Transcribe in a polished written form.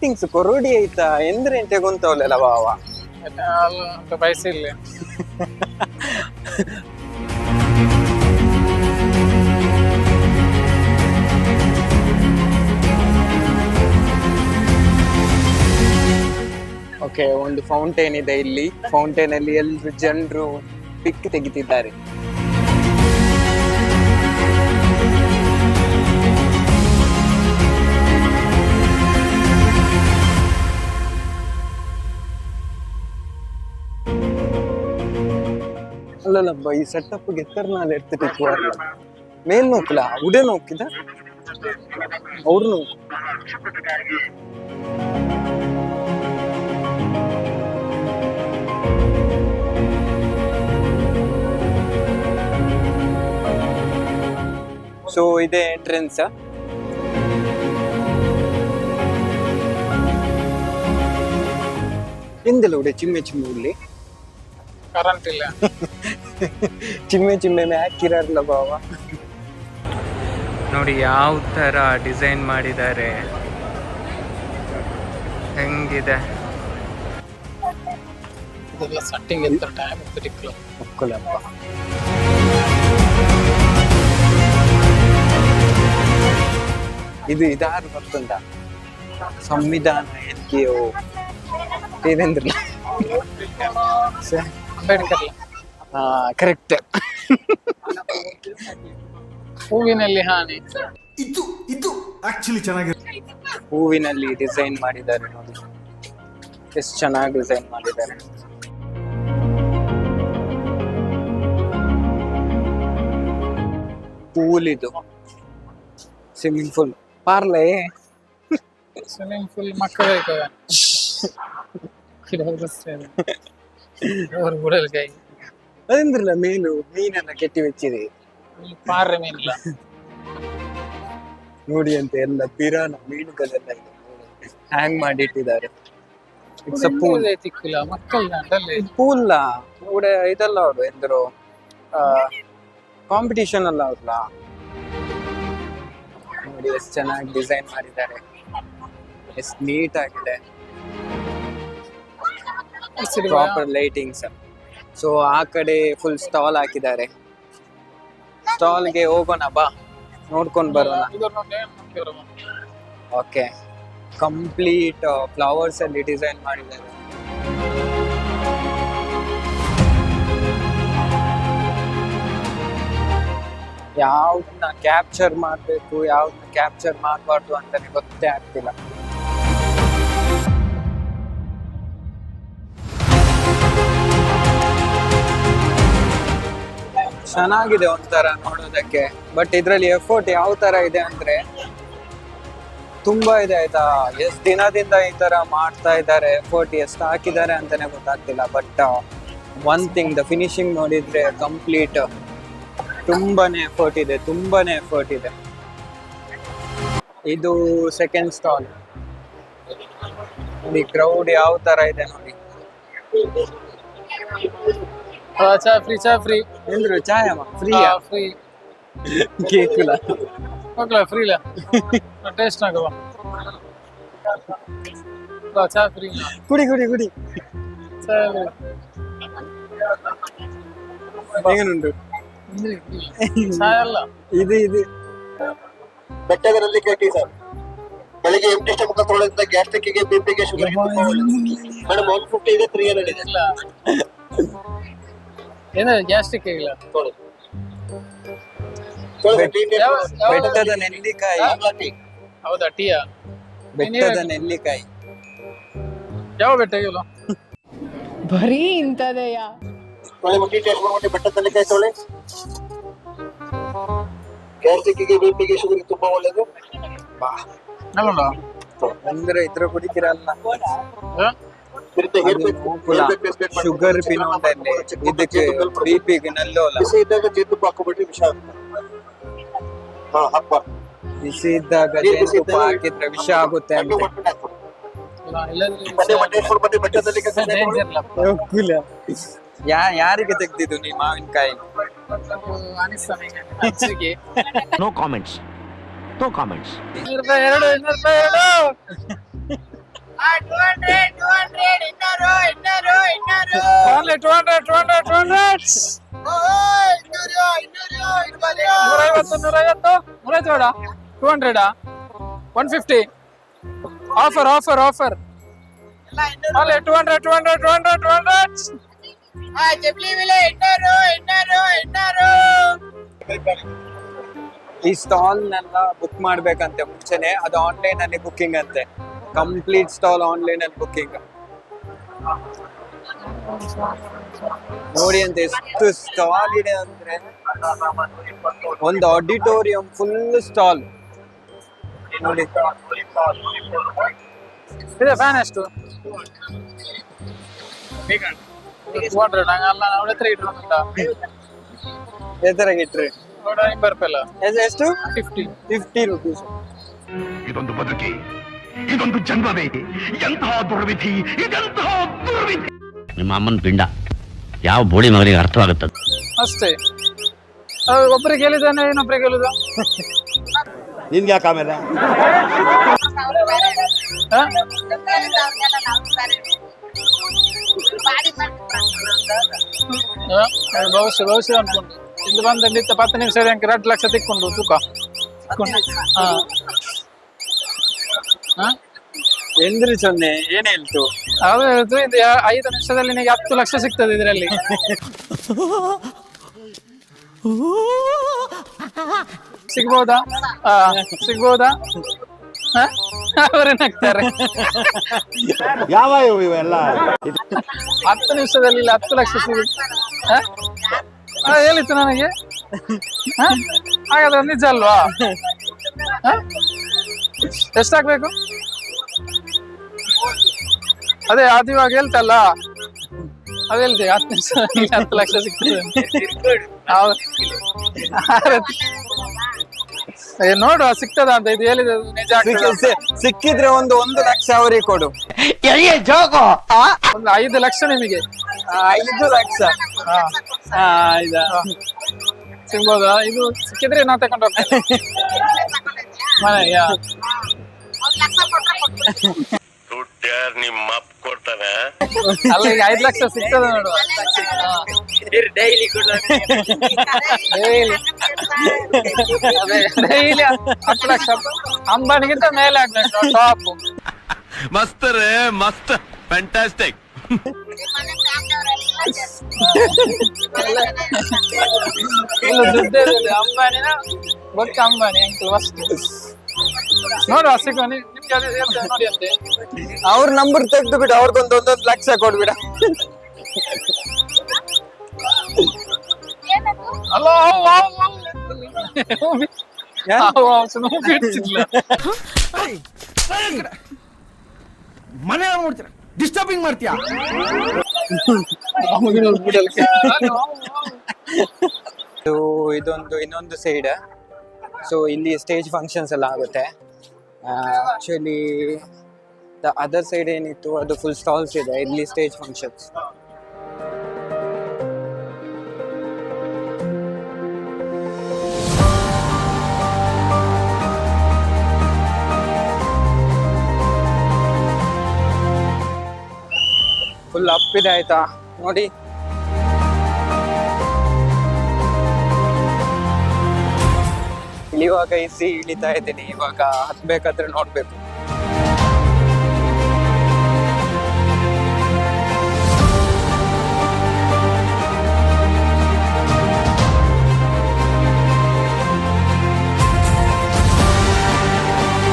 Lightings ಕೊರಡಿ ಆಯ್ತಾ ಎಂದ್ರೆ ಎಂಟೆ ಗೊಂತವಲ್ಲ ಬಾವ ಅಂತ ಪೈಸೆ ಇಲ್ಲ. ಓಕೆ, ಒಂದು ಫೌಂಟೇನ್ ಇದೆ ಇಲ್ಲಿ. ಫೌಂಟೇನ್ ಅಲ್ಲಿ ಎಲ್ರು ಜನರು ಪಿಕ್ ತೆಗಿತಿದ್ದಾರೆ. അല്ലല്ല ഈ സെറ്റപ്പ് എത്ര നാൾ എടുത്തിട്ട് പോകാറില്ല. മേൽ നോക്കില്ല, അവിടെ നോക്കില്ല, അവിടെ നോക്കും. ಸೊ ಇದೆ ಎಂಟ್ರೆನ್ಸ್. ಎಂದೆಲ್ಲ ಉಡೆ ಚಿಮ್ಮೆ ಚಿಮ್ಮೆ ಇಲ್ಲಿ ಕರೆಂಟ್ ಇಲ್ಲ. ಚಿಮ್ಮೆ ಚಿಮ್ಮೆ ಹಾಕಿರಲ್ಲ ಬಾವ. ನೋಡಿ ಯಾವ ತರ ಡಿಸೈನ್ ಮಾಡಿದ್ದಾರೆ, ಹೆಂಗಿದೆ. ಇದೆಲ್ಲ ಸೆಟ್ಟಿಂಗ್ ಎಂತ ಟೈಮ್ ಇರ್ತಿಕ್ಲ ಒಕ್ಕಲಪ್ಪ. ಇದು ಇದಾರು ಬರ್ತಂತ ಸಂವಿಧಾನ ಎಲ್ಕೆಯೋ ದೇವೇಂದ್ರ ಅಂಬೇಡ್ಕರ್. ಕರೆಕ್ಟ್. ಹೂವಿನಲ್ಲಿ ಹಾನಿ. ಇದು ಆಕ್ಚುಲಿ ಚೆನ್ನಾಗಿದೆ. ಹೂವಿನಲ್ಲಿ ಡಿಸೈನ್ ಮಾಡಿದ್ದಾರೆ ನೋಡಿ, ಎಷ್ಟು ಚೆನ್ನಾಗಿ ಡಿಸೈನ್ ಮಾಡಿದ್ದಾರೆ. ಪೂಲ್ ಇದು, swimming pool, Parle swimming pool ಮಕ್ಕಳು ಕೈ ಅದಂದ್ರಲ್ಲ ಮೀನು, ಮೀನೆಲ್ಲ ಕೆಟ್ಟಿ ಬೆಚ್ಚಿದೆ. ಪಾರೆ ಮೀನಿಲ್ಲ ನೋಡಿ ಅಂತ ಎಲ್ಲ ಪಿರಾನ ಮೀನುಗಳೆಲ್ಲ ಹ್ಯಾಂಗ್ ಮಾಡಿಟ್ಟಿದ್ದಾರೆ. It's a pool. ತಿಕ್ಕಿಲ್ಲ ಮಕ್ಕಳು ಪೂಲ್ ಕೂಡ ಇದೆಲ್ಲ ಅವರು ಎಂದರು ಕಾಂಪಿಟಿಷನ್ ಅಲ್ಲ ಅವ್ರಲ್ಲ. ನೋಡಿ ಎಷ್ಟು ಚೆನ್ನಾಗಿ ಡಿಸೈನ್ ಮಾಡಿದ್ದಾರೆ, ಎಷ್ಟು ನೀಟ್ ಆಗಿದೆ, ಪ್ರಾಪರ್ ಲೈಟಿಂಗ್ಸ್. ಸೊ ಆ ಕಡೆ ಫುಲ್ ಸ್ಟಾಲ್ ಹಾಕಿದ್ದಾರೆ. ಸ್ಟಾಲ್ಗೆ ಹೋಗೋಣ ಬಾ, ನೋಡ್ಕೊಂಡು ಬರೋಣ. ಓಕೆ, ಕಂಪ್ಲೀಟ್ ಫ್ಲವರ್ಸ್ ಅಲ್ಲಿ ಡಿಸೈನ್ ಮಾಡಿದ್ದಾರೆ. ಯಾವ್ದನ್ನ ಕ್ಯಾಪ್ಚರ್ ಮಾಡ್ಬೇಕು, ಯಾವ್ದನ್ನ ಕ್ಯಾಪ್ಚರ್ ಮಾಡಬಾರ್ದು ಅಂತಾನೆ ಗೊತ್ತೇ ಆಗ್ತಿಲ್ಲ. ಚೆನ್ನಾಗಿದೆ ಒಂಥರ ನೋಡೋದಕ್ಕೆ, ಬಟ್ ಇದ್ರಲ್ಲಿ ಎಫರ್ಟ್ ಯಾವ ತರ ಇದೆ ಅಂದ್ರೆ ತುಂಬಾ ಇದೆ ಆಯ್ತಾ. ಎಷ್ಟ್ ದಿನದಿಂದ ಈ ತರ ಮಾಡ್ತಾ ಇದ್ದಾರೆ, ಎಫರ್ಟ್ ಎಷ್ಟು ಹಾಕಿದ್ದಾರೆ ಅಂತಾನೆ ಗೊತ್ತಾಗ್ತಿಲ್ಲ. But one thing, the finishing ನೋಡಿದ್ರೆ ಕಂಪ್ಲೀಟ್ ತುಂಬಾನೇ ಎಫರ್ಟ್ ಇದೆ, ತುಂಬಾನೇ ಎಫರ್ಟ್ ಇದೆ. ಇದು ಸೆಕೆಂಡ್ ಸ್ಟಾಲ್ ನೋಡಿ, ಕ್ರೌಡ್ ಯಾವ ತರ ಇದೆ ನೋಡಿ. ಚಾ ಫ್ರೀ, ಚಾ ಫ್ರೀ ಎಂದ್ರು ಚಾಯ ಫ್ರೀ ಫ್ರೀ ಕೇಕುಲ ಹೋಗ್ಲಾ ಫ್ರೀ ಇಲ್ಲ ಟೇಸ್ಟ್ ಆಗವ ಚಾ ಫ್ರೀ ಕುಡಿ ಕುಡಿ ಕುಡಿ. ಹೇಗನುಂಟು ಚಾ ಎಲ್ಲ ಇದು ಇದು ಬೆಟ್ಟದಲ್ಲಿ ಕಟ್ಟಿ ಸರ್. ಬೆಳಿಗ್ಗೆ ಎಂಟಿ ಮುಖ ತೊಳೆದ ಗ್ಯಾಸ್ಟ್ರಿಕ್ಗೆ, ಬಿಪಿಗೆ, ಶುಗರ್ ಮೇಡಮ್ 150 ಇದೆ, 300 ಇದೆ. ಇಲ್ಲ ಏನಾರ ಗ್ಯಾಸ್ಟ್ರಿಕ್ ಇಲ್ಲ. ಬೆಟ್ಟದ ನೆಲ್ಲಿಕಾಯಿ. ಹೌದಾ, ಟೀಯಾ? ಬೆಟ್ಟದ ನೆಲ್ಲಿಕಾಯಿ ಯಾವ ಬೆಟ್ಟ ಆಗಿಲ್ಲ ಬರೀ ಇಂಥದೆಯಾ? ತೊಳೆ ಮುಟ್ಟಿ ಟೇಸ್ಟ್ ಮಾಡಿ ಬೆಟ್ಟದಲ್ಲಿ ಕಾಯಿ ತೊಳೆ. ಗ್ಯಾಸ್ಟ್ರಿಕ್ಗೆ, ಬಿಪಿಗೆ, ಶುಗರ್ಗೆ ತುಂಬಾ ಒಳ್ಳೇದು. ಅಲ್ಲ ಅಂದ್ರೆ ಇದ್ರ ಕುಡಿತೀರಲ್ಲ, ಶುಗರ್ ಬಿಸಿ ಬಿನೋಡಲ್ಲಿ ಇದಕ್ಕೆ ಬಿಪಿಗೆ ನಲ್ಲೋಲ್ಲ. ಇದ್ದಾಗ ಜೇನುತುಪ್ಪ ಹಾಕೊಬಿಟ್ರೆ ವಿಷ ಆಗುತ್ತೆ. ಹಾಕ್ಬಾರ್ದು. ಬಿಸಿ ಇದ್ದಾಗ ಜೇನುತುಪ್ಪ ಹಾಕಿದ್ರೆ ವಿಷ ಆಗುತ್ತೆ ಅಂತ. ಯಾರಿಗೆ ತೆಗ್ದಿದ್ದು ನೀ ಮಾವಿನಕಾಯಿ? No comments, no comments. Only 200, 200, 200. 150, 200, 150. Offer. Only 200, 200, 200, 200. ಈ ಸ್ಟಾಲ್ ನೆಲ್ಲ ಬುಕ್ ಮಾಡ್ಬೇಕಂತೆ ಮುಂಚೆನೆ, ಅದು ಆನ್ಲೈನ್ ಅಲ್ಲಿ ಬುಕ್ಕಿಂಗ್ ಅಂತೆ. ಕಂಪ್ಲೀಟ್ ಸ್ಟಾಲ್ ಆನ್ಲೈನ್ ಅಲ್ಲಿ ಬುಕ್ಕಿಂಗ್. ನೋಡಿ ಅಂತ ಎಷ್ಟು ಸ್ಟಾಲ್ ಇದೆ ಅಂದ್ರೆ, ಒಂದು ಆಡಿಟೋರಿಯಂ ಫುಲ್ ಸ್ಟಾಲ್ ನೋಡಿ. ಇದೆ ಫ್ಯಾನ್ ಎಷ್ಟು? 200. ನಂಗಲ್ಲ ಅವಳ ಹತ್ರ ಇಟ್ರು ಎದುರಾಗಿಟ್ರಿ 150 ರೂಪಾಯಿ ಅಲ್ಲ, ಎಷ್ಟು? 50 ರುಪೀಸ್. ಇದೊಂದು ಬದುಕಿ, ಇದೊಂದು ಜನ್ಮವೇ, ಎಂತಹ ದುರ್ವಿಧಿ, ಇದೆಂತಹ ದುರ್ವಿಧಿ. ನಿಮ್ಮ ಅಮ್ಮನ ಪಿಂಡ ಯಾವ ಬೋಳಿ ಮಗನಿಗೆ ಅರ್ಥವಾಗುತ್ತದೆ ಅಷ್ಟೇ. ಒಬ್ಬರಿಗೆ ಹೇಳಿದಾನೆ, ಇನ್ನೊಬ್ಬರಿಗೆ ಹೇಳುದ? ನಿನ್ಗೆ ಯಾಕೆ ಆಮೇಲೆ ಭವಿಷ್ಯ ಅನ್ಕೊಂಡು ಇಲ್ಲಿ ಬಂದ ನಿತ್ಯ 10 ನಿಮಿಷ 2 ಲಕ್ಷ ತಿಕ್ಕೊಂಡು ತೂಕ ಎಂದ್ರಿ ಸೊನ್ನೆ ಏನ್ ಹೇಳ್ತು? ಅದು ಇದು 5 ನಿಮಿಷದಲ್ಲಿ ನಿನಗೆ 10 ಲಕ್ಷ ಸಿಗ್ತದೆ ಇದರಲ್ಲಿ. ಸಿಗ್ಬೋದಾ? ಸಿಗ್ಬೋದಾ? ಅವರೇನಾಗ್ತಾರೆ? ಯಾವ ಇವೆಲ್ಲ 10 ನಿಮಿಷದಲ್ಲಿ 10 ಲಕ್ಷ ಸಿಗುತ್ತೆ. ಹೇಳಿತ್ತು ನನಗೆ. ಹಾಗಾದ್ರೆ ನಿಜ ಅಲ್ವಾ? ಎಷ್ಟಾಗ್ಬೇಕು? ಅದೇ ಅದು ಇವಾಗ ಹೇಳ್ತಲ್ಲ, ಅದು ಹೇಳ್ತೀವಿ 10 ನಿಮಿಷದಲ್ಲಿ 10 ಲಕ್ಷ ಸಿಗ್ತದೆ. ನೋಡುವ ಸಿಗ್ತದ ಅಂತ. ಇದು ಹೇಳಿದ ನಿಜ ಆಗ್ತದೆ. ಸಿಕ್ಕಿದ್ರೆ ಒಂದು 1 ಲಕ್ಷ ಅವರಿಗೆ ಕೊಡು. ಒಂದು 5 ಲಕ್ಷ ನಿಮಗೆ. 5 ಲಕ್ಷ ಸಿಗ್ಬೋದಾ? ಇದು ಸಿಕ್ಕಿದ್ರೆ ನಾ ತಗೊಂಡು ಹೋಗ್ತೇನೆ ಮನೆಗೆ. ನಿಮ್ಮ ಅಪ್ಪ ಕೊಡ್ತಾನೆ. ಅಲ್ಲ ಈಗ 5 ಲಕ್ಷ ಸಿಗ್ತದೆ ನೋಡುವ. Daily daily 10 lakh. ಅಂಬಾನಿಗಿಂತ ಮೇಲೆ ಆಗ್ಬೇಕು ಟಾಪ್. ಮಸ್ತ್ ರೇ ಮಸ್ತ್, ಫ್ಯಾಂಟಾಸ್ಟಿಕ್. ದುಡ್ಡೇ ಅಂಬಾನಿನ ಗೊತ್ತ, ಅಂಬಾನಿ ಅಂಕಲ್ ಅಷ್ಟು. ನೋಡುವ ಸಿಗುವ ನಿಮ್ಗೆ ಅದೇ ಹೇಳ್ತೇನೆ ನೋಡಿ ಅಂತೆ. ಅವ್ರ ನಂಬರ್ ತೆಗ್ದು ಬಿಡು, ಅವ್ರಿಗೊಂದು 1 ಲಕ್ಷ ಕೊಡ್ಬಿಡ. ಅಲ್ಲ ಮನೆ ನೋಡ್ತೀರ, ಡಿಸ್ಟರ್ಬಿಂಗ್ ಮಾಡ್ತೀಯಾ? ಇದೊಂದು ಇನ್ನೊಂದು ಸೈಡ್. ಸೊ ಇಲ್ಲಿ ಸ್ಟೇಜ್ ಫಂಕ್ಷನ್ಸ್ ಎಲ್ಲ ಆಗುತ್ತೆ. ಆಕ್ಚುಲಿ ದ ಅದರ್ ಸೈಡ್ ಏನಿತ್ತು ಅದು ಫುಲ್ ಸ್ಟಾಲ್ಸ್ ಇದೆ. ಇಲ್ಲಿ ಸ್ಟೇಜ್ ಫಂಕ್ಷನ್ಸ್. ಫುಲ್ ಅಪ್ ಇದೆ ಆಯ್ತಾ ನೋಡಿ. ಇವಾಗ ಇಳಿತಾ ಇದ್ದೀನಿ. ಇವಾಗ ಹತ್ಬೇಕಾದ್ರೆ ನೋಡ್ಬೇಕು.